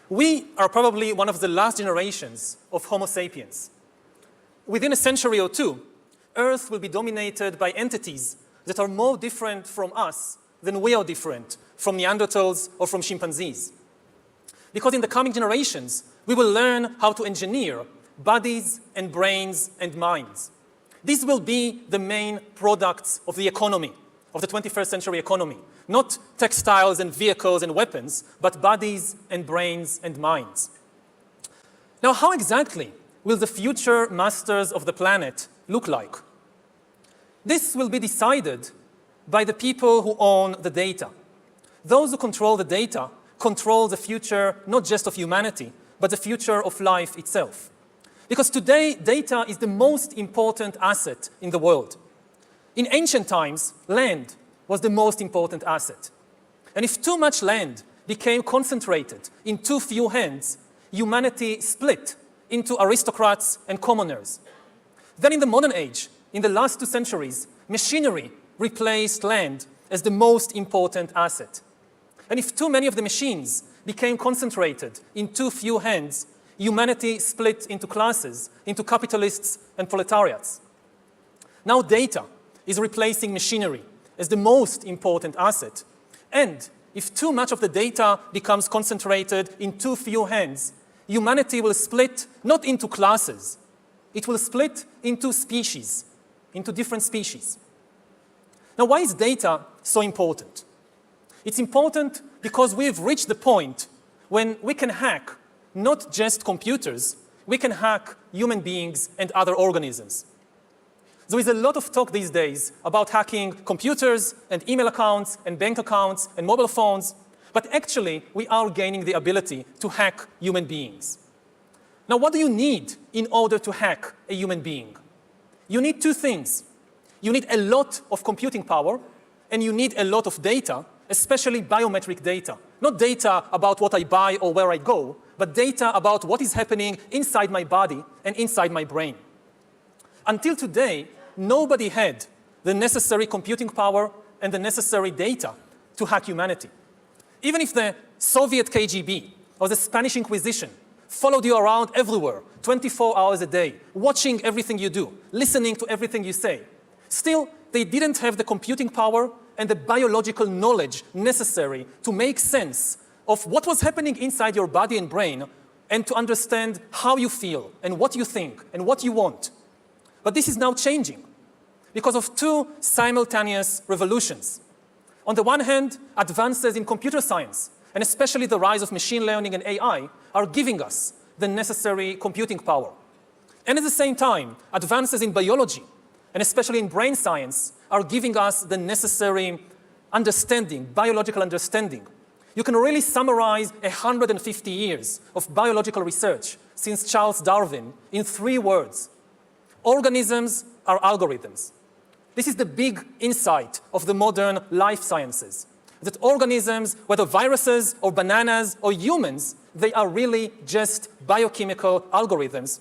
We are probably one of the last generations of Homo sapiens. Within a century or two, Earth will be dominated by entities that are more different from us than we are different from Neanderthals or from chimpanzees. Because in the coming generations, we will learn how to engineer bodies and brains and minds. These will be the main products of the economy, of the 21st century economy. Not textiles and vehicles and weapons, but bodies and brains and minds. Now, how exactly will the future masters of the planet look like? This will be decided by the people who own the data. Those who control the data control the future not just of humanity, but the future of life itself. Because today, data is the most important asset in the world. In ancient times, land was the most important asset. And if too much land became concentrated in too few hands, humanity split into aristocrats and commoners. Then in the modern age, in the last 2 centuries, machinery replaced land as the most important asset. And if too many of the machines became concentrated in too few hands, humanity split into classes, into capitalists and proletariats. Now data is replacing machinery as the most important asset. And if too much of the data becomes concentrated in too few hands, humanity will split not into classes, it will split into species, into different species. Now, why is data so important? It's important because we've reached the point when we can hack not just computers, we can hack human beings and other organisms. There is a lot of talk these days about hacking computers and email accounts and bank accounts and mobile phones, but actually we are gaining the ability to hack human beings. Now, what do you need in order to hack a human being? You need 2 things. You need a lot of computing power, and you need a lot of data, especially biometric data. Not data about what I buy or where I go, but data about what is happening inside my body and inside my brain. Until today, nobody had the necessary computing power and the necessary data to hack humanity. Even if the Soviet KGB or the Spanish Inquisition followed you around everywhere, 24 hours a day, watching everything you do, listening to everything you say, still, they didn't have the computing power and the biological knowledge necessary to make sense of what was happening inside your body and brain and to understand how you feel and what you think and what you want. But this is now changing because of 2 simultaneous revolutions. On the one hand, advances in computer science, and especially the rise of machine learning and AI, are giving us the necessary computing power. And at the same time, advances in biology, and especially in brain science, are giving us the necessary understanding, biological understanding. You can really summarize 150 years of biological research since Charles Darwin in 3 words. Organisms are algorithms. This is the big insight of the modern life sciences, that organisms, whether viruses or bananas or humans, they are really just biochemical algorithms.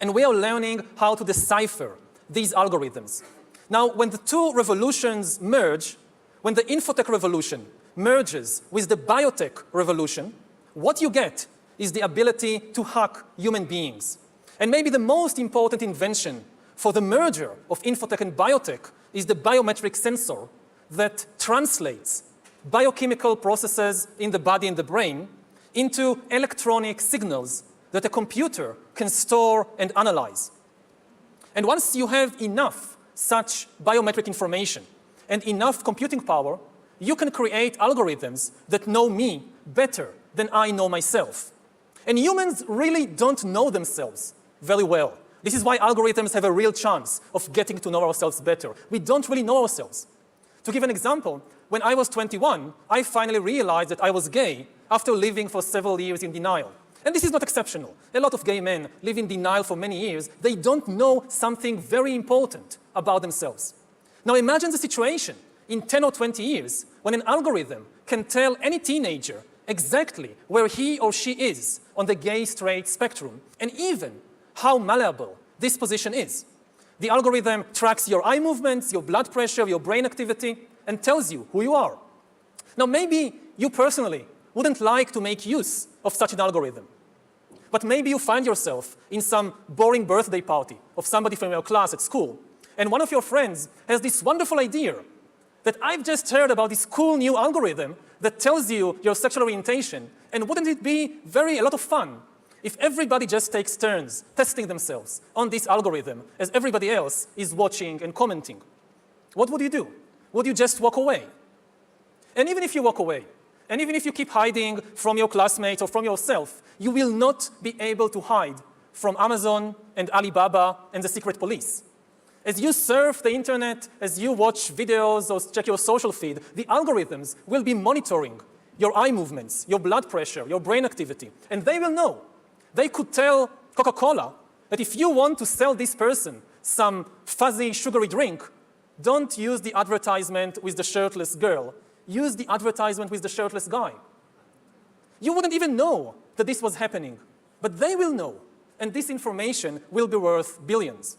And we are learning how to decipher these algorithms. Now, when the 2 revolutions merge, when the infotech revolution merges with the biotech revolution, what you get is the ability to hack human beings. And maybe the most important invention for the merger of infotech and biotech is the biometric sensor that translates biochemical processes in the body and the brain into electronic signals that a computer can store and analyze. And once you have enough such biometric information and enough computing power, you can create algorithms that know me better than I know myself. And humans really don't know themselves very well. This is why algorithms have a real chance of getting to know ourselves better. We don't really know ourselves. To give an example, when I was 21, I finally realized that I was gay after living for several years in denial. And this is not exceptional. A lot of gay men live in denial for many years. They don't know something very important about themselves. Now imagine the situation in 10 or 20 years when an algorithm can tell any teenager exactly where he or she is on the gay-straight spectrum, and even how malleable this position is. The algorithm tracks your eye movements, your blood pressure, your brain activity, and tells you who you are. Now maybe you personally wouldn't like to make use of such an algorithm. But maybe you find yourself in some boring birthday party of somebody from your class at school, and one of your friends has this wonderful idea that I've just heard about this cool new algorithm that tells you your sexual orientation, and wouldn't it be a lot of fun if everybody just takes turns testing themselves on this algorithm as everybody else is watching and commenting? What would you do? Would you just walk away? And even if you walk away, and even if you keep hiding from your classmates or from yourself, you will not be able to hide from Amazon and Alibaba and the secret police. As you surf the internet, as you watch videos or check your social feed, the algorithms will be monitoring your eye movements, your blood pressure, your brain activity, and they will know. They could tell Coca-Cola that if you want to sell this person some fuzzy, sugary drink, don't use the advertisement with the shirtless girl. Use the advertisement with the shirtless guy. You wouldn't even know that this was happening, but they will know, and this information will be worth billions.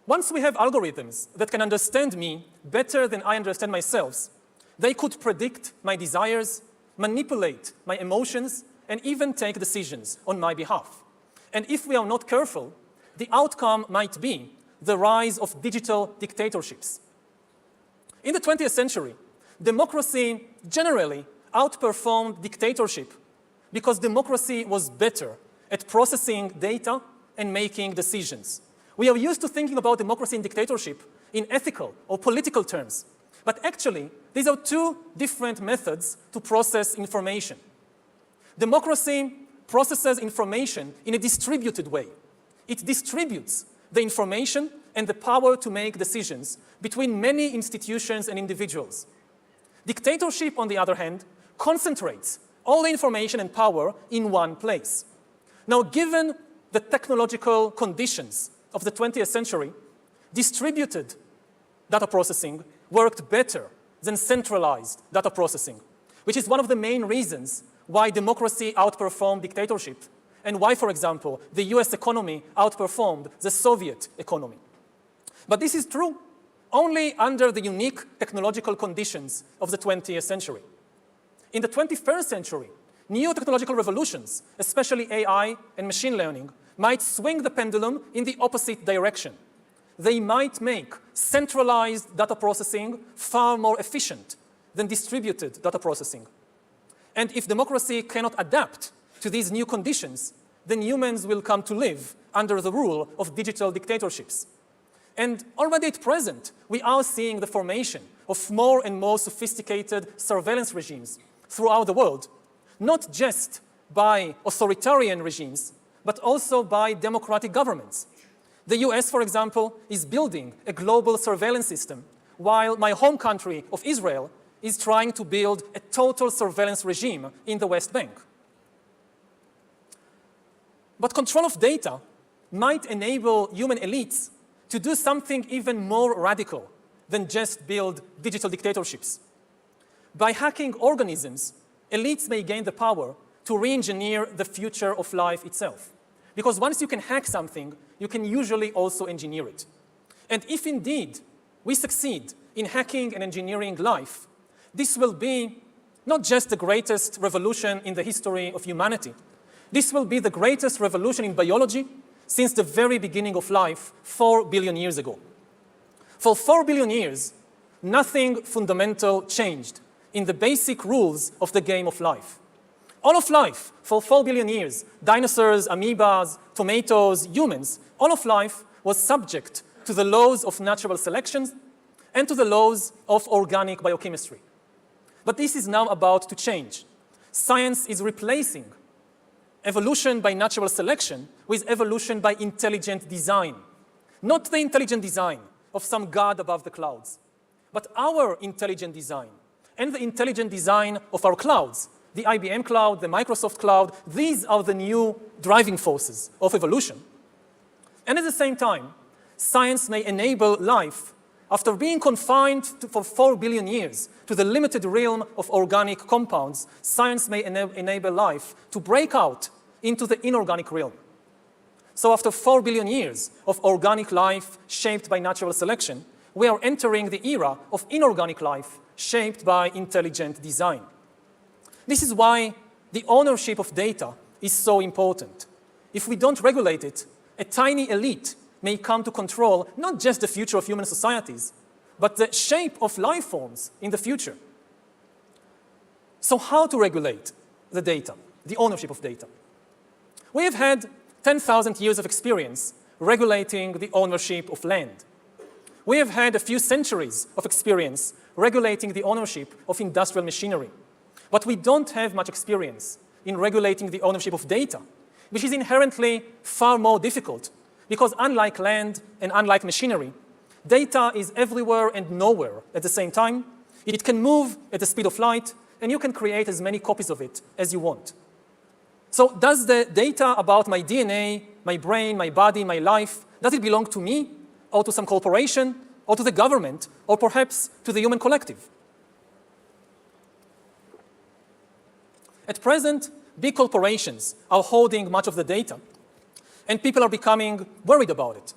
Once we have algorithms that can understand me better than I understand myself, they could predict my desires, manipulate my emotions, and even take decisions on my behalf. And if we are not careful, the outcome might be the rise of digital dictatorships. In the 20th century, democracy generally outperformed dictatorship because democracy was better at processing data and making decisions. We are used to thinking about democracy and dictatorship in ethical or political terms, but actually, these are two different methods to process information. Democracy processes information in a distributed way. It distributes the information and the power to make decisions between many institutions and individuals. Dictatorship, on the other hand, concentrates all the information and power in one place. Now, given the technological conditions of the 20th century, distributed data processing worked better than centralized data processing, which is one of the main reasons why democracy outperformed dictatorship and why, for example, the US economy outperformed the Soviet economy. But this is true only under the unique technological conditions of the 20th century. In the 21st century, new technological revolutions, especially AI and machine learning, might swing the pendulum in the opposite direction. They might make centralized data processing far more efficient than distributed data processing. And if democracy cannot adapt to these new conditions, then humans will come to live under the rule of digital dictatorships. And already at present, we are seeing the formation of more and more sophisticated surveillance regimes throughout the world, not just by authoritarian regimes, but also by democratic governments. The US, for example, is building a global surveillance system, while my home country of Israel is trying to build a total surveillance regime in the West Bank. But control of data might enable human elites to do something even more radical than just build digital dictatorships. By hacking organisms, elites may gain the power to re-engineer the future of life itself. Because once you can hack something, you can usually also engineer it. And if indeed we succeed in hacking and engineering life, this will be not just the greatest revolution in the history of humanity. This will be the greatest revolution in biology since the very beginning of life 4 billion years ago. For 4 billion years, nothing fundamental changed in the basic rules of the game of life. All of life, for 4 billion years, dinosaurs, amoebas, tomatoes, humans, all of life was subject to the laws of natural selection and to the laws of organic biochemistry. But this is now about to change. Science is replacing evolution by natural selection with evolution by intelligent design. Not the intelligent design of some god above the clouds, but our intelligent design and the intelligent design of our clouds. The IBM cloud, the Microsoft cloud, these are the new driving forces of evolution. And at the same time, science may enable life, after being confined for 4 billion years to the limited realm of organic compounds, science may enable life to break out into the inorganic realm. So after 4 billion years of organic life shaped by natural selection, we are entering the era of inorganic life shaped by intelligent design. This is why the ownership of data is so important. If we don't regulate it, a tiny elite may come to control not just the future of human societies, but the shape of life forms in the future. So how to regulate the data, the ownership of data? We have had 10,000 years of experience regulating the ownership of land. We have had a few centuries of experience regulating the ownership of industrial machinery. But we don't have much experience in regulating the ownership of data, which is inherently far more difficult because unlike land and unlike machinery, data is everywhere and nowhere at the same time. It can move at the speed of light, and you can create as many copies of it as you want. So does the data about my DNA, my brain, my body, my life, does it belong to me, or to some corporation, or to the government, or perhaps to the human collective? At present, big corporations are holding much of the data, and people are becoming worried about it.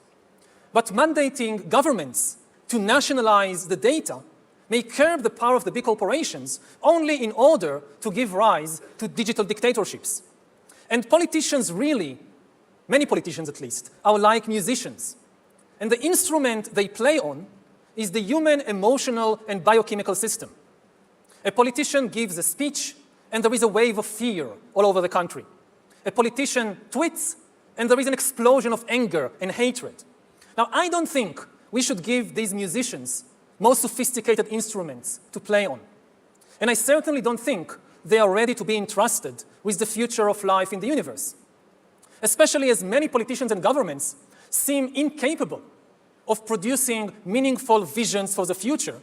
But mandating governments to nationalize the data may curb the power of the big corporations only in order to give rise to digital dictatorships. And politicians really, many politicians at least, are like musicians. And the instrument they play on is the human emotional and biochemical system. A politician gives a speech, and there is a wave of fear all over the country. A politician tweets, and there is an explosion of anger and hatred. Now, I don't think we should give these musicians more sophisticated instruments to play on. And I certainly don't think they are ready to be entrusted with the future of life in the universe, especially as many politicians and governments seem incapable of producing meaningful visions for the future,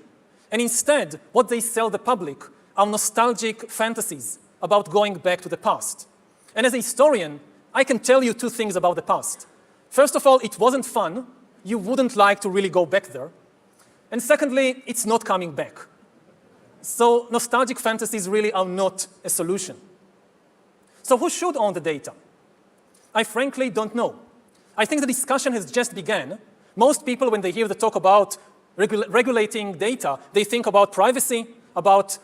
and instead, what they sell the public are nostalgic fantasies about going back to the past. And as a historian, I can tell you two things about the past. First of all, it wasn't fun. You wouldn't like to really go back there. And secondly, it's not coming back. So nostalgic fantasies really are not a solution. So who should own the data? I frankly don't know. I think the discussion has just begun. Most people, when they hear the talk about regulating data, they think about privacy, about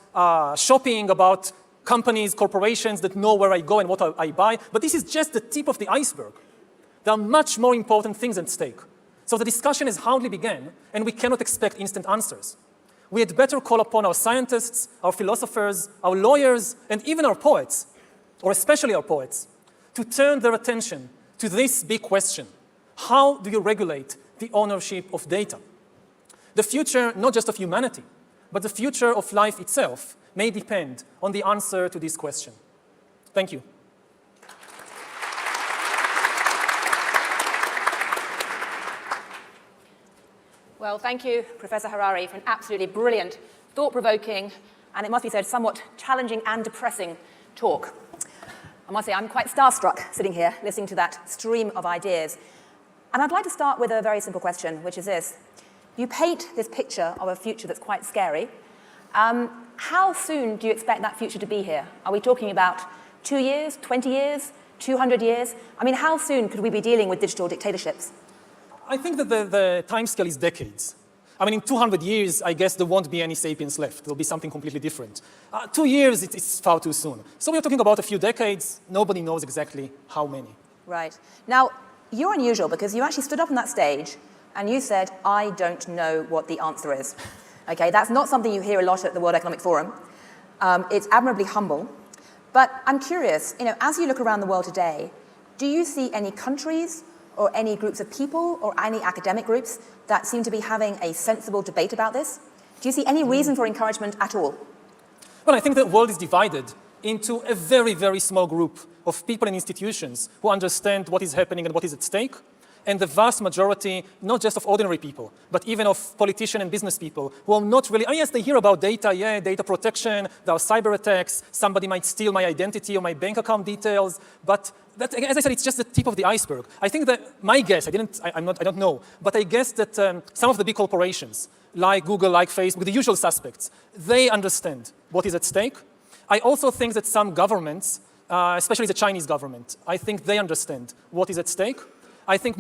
shopping, about companies, corporations that know where I go and what I buy. But this is just the tip of the iceberg. There are much more important things at stake. So the discussion has hardly begun, and we cannot expect instant answers. We had better call upon our scientists, our philosophers, our lawyers, and even our poets, or especially our poets, to turn their attention to this big question. How do you regulate the ownership of data? The future, not just of humanity, but the future of life itself may depend on the answer to this question. Thank you. Well, thank you, Professor Harari, for an absolutely brilliant, thought-provoking, and it must be said, somewhat challenging and depressing talk. I must say, I'm quite starstruck sitting here, listening to that stream of ideas. And I'd like to start with a very simple question, which is this. You paint this picture of a future that's quite scary. How soon do you expect that future to be here? Are we talking about 2 years, 20 years, 200 years? I mean, how soon could we be dealing with digital dictatorships? I think that the timescale is decades. I mean, in 200 years, I guess there won't be any sapiens left. There'll be something completely different. 2 years, it's far too soon. So we're talking about a few decades. Nobody knows exactly how many. Right. Now, you're unusual because you actually stood up on that stage and you said, I don't know what the answer is. Okay, that's not something you hear a lot at the World Economic Forum. It's admirably humble. But I'm curious, as you look around the world today, do you see any countries or any groups of people or any academic groups that seem to be having a sensible debate about this? Do you see any reason for encouragement at all? Well, I think the world is divided into a very, very small group of people and institutions who understand what is happening and what is at stake, and the vast majority, not just of ordinary people, but even of politicians and business people who are not really, yes, they hear about data, yeah, data protection, there are cyber attacks, somebody might steal my identity or my bank account details, but that, as I said, it's just the tip of the iceberg. I think that my guess, I don't know, but I guess that some of the big corporations, like Google, like Facebook, the usual suspects, they understand what is at stake. I also think that some governments, especially the Chinese government, I think they understand what is at stake. I think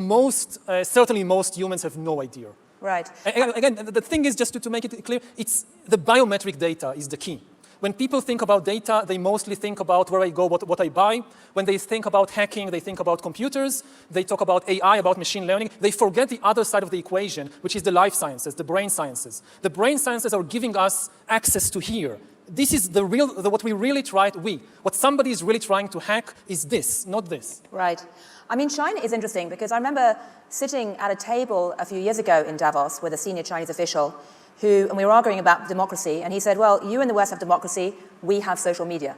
certainly most humans have no idea. Right. Again, the thing is, just to make it clear, it's the biometric data is the key. When people think about data, they mostly think about where I go, what I buy. When they think about hacking, they think about computers. They talk about AI, about machine learning. They forget the other side of the equation, which is the life sciences, the brain sciences. The brain sciences are giving us access to here. This is what we really try to, what somebody is really trying to hack is this, not this. Right. I mean, China is interesting because I remember sitting at a table a few years ago in Davos with a senior Chinese official and we were arguing about democracy, and he said, well, you in the West have democracy, we have social media.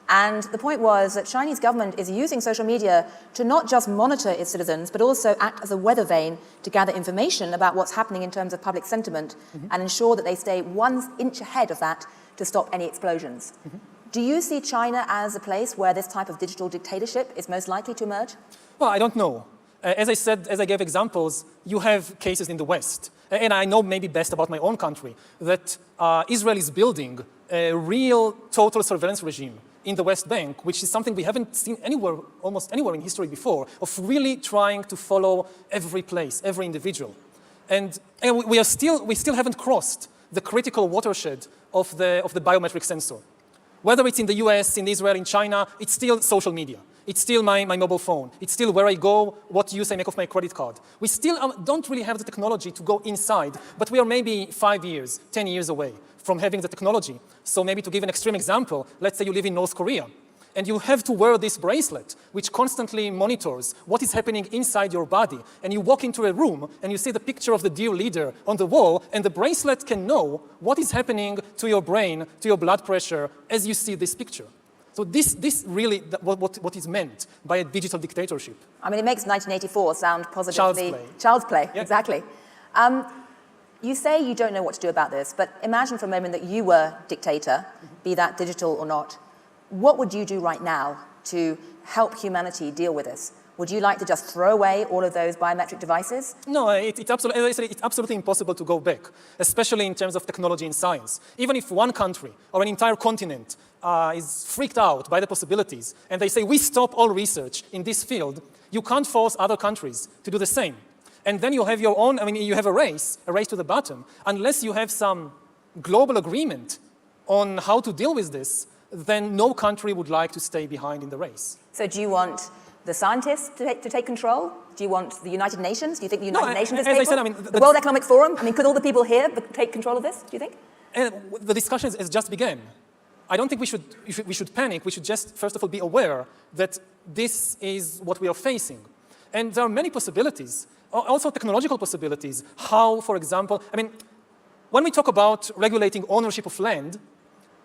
And the point was that Chinese government is using social media to not just monitor its citizens, but also act as a weather vane to gather information about what's happening in terms of public sentiment and ensure that they stay 1 inch ahead of that to stop any explosions. Do you see China as a place where this type of digital dictatorship is most likely to emerge? Well, I don't know. As I said, as I gave examples, you have cases in the West. And I know maybe best about my own country, that Israel is building a real total surveillance regime in the West Bank, which is something we haven't seen anywhere, almost anywhere in history before, of really trying to follow every place, every individual. And we still haven't crossed the critical watershed of the biometric sensor. Whether it's in the US, in Israel, in China, it's still social media. It's still my mobile phone. It's still where I go, what use I make of my credit card. We still don't really have the technology to go inside, but we are maybe 5 years, 10 years away from having the technology. So maybe to give an extreme example, let's say you live in North Korea, and you have to wear this bracelet, which constantly monitors what is happening inside your body. And you walk into a room, and you see the picture of the dear leader on the wall, and the bracelet can know what is happening to your brain, to your blood pressure, as you see this picture. So this really, what is meant by a digital dictatorship. I mean, it makes 1984 sound positively... Child's play. Child's play, Yeah. Exactly. You say you don't know what to do about this, but imagine for a moment that you were dictator, be that digital or not. What would you do right now to help humanity deal with this? Would you like to just throw away all of those biometric devices? No, it's absolutely, as I said, it's absolutely impossible to go back, especially in terms of technology and science. Even if one country or an entire continent is freaked out by the possibilities, and they say, we stop all research in this field, you can't force other countries to do the same. And then you have your own, you have a race to the bottom. Unless you have some global agreement on how to deal with this, then no country would like to stay behind in the race. So do you want the scientists to take control? Do you want the United Nations? Do you think the United Nations is capable? As I said, the World Economic Forum? Could all the people here take control of this, do you think? And the discussion has just begun. I don't think we should panic. We should just, first of all, be aware that this is what we are facing. And there are many possibilities, also technological possibilities. How, for example, when we talk about regulating ownership of land,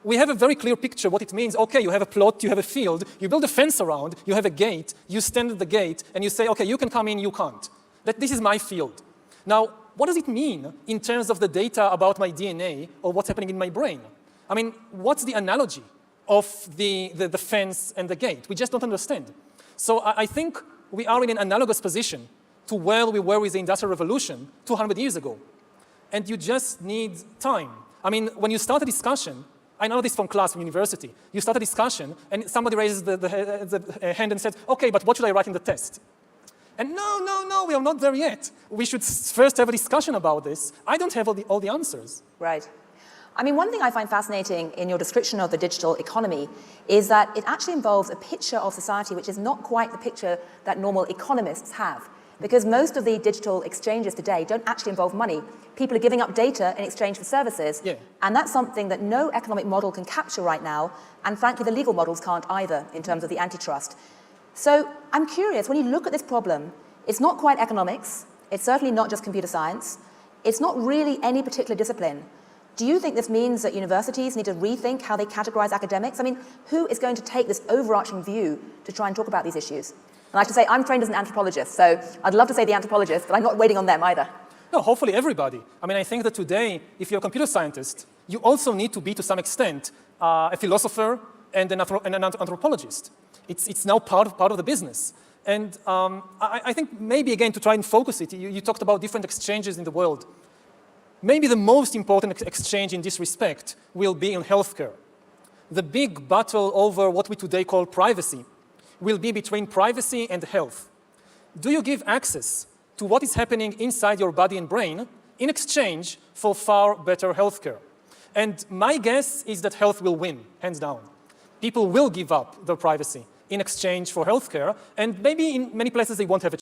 we have a very clear picture what it means. Okay, you have a plot, you have a field, you build a fence around, you have a gate, you stand at the gate, and you say, okay, you can come in, you can't. This is my field. Now, what does it mean in terms of the data about my DNA or what's happening in my brain? What's the analogy of the fence and the gate? We just don't understand. So I think we are in an analogous position to where we were with the Industrial Revolution 200 years ago. And you just need time. When you start a discussion, I know this from class, from university. You start a discussion, and somebody raises the hand and says, okay, but what should I write in the test? And no, we are not there yet. We should first have a discussion about this. I don't have all the answers. Right. One thing I find fascinating in your description of the digital economy is that it actually involves a picture of society which is not quite the picture that normal economists have. Because most of the digital exchanges today don't actually involve money. People are giving up data in exchange for services. Yeah. And that's something that no economic model can capture right now. And frankly, the legal models can't either in terms of the antitrust. So I'm curious, when you look at this problem, it's not quite economics. It's certainly not just computer science. It's not really any particular discipline. Do you think this means that universities need to rethink how they categorize academics? Who is going to take this overarching view to try and talk about these issues? And I have to say, I'm trained as an anthropologist, so I'd love to say the anthropologists, but I'm not waiting on them either. No, hopefully everybody. I think that today, if you're a computer scientist, you also need to be, to some extent, a philosopher and an anthropologist. It's now part of the business. And I think maybe, again, to try and focus it, you talked about different exchanges in the world. Maybe the most important exchange in this respect will be in healthcare. The big battle over what we today call privacy will be between privacy and health. Do you give access to what is happening inside your body and brain in exchange for far better healthcare? And my guess is that health will win, hands down. People will give up their privacy in exchange for healthcare, and maybe in many places they won't have a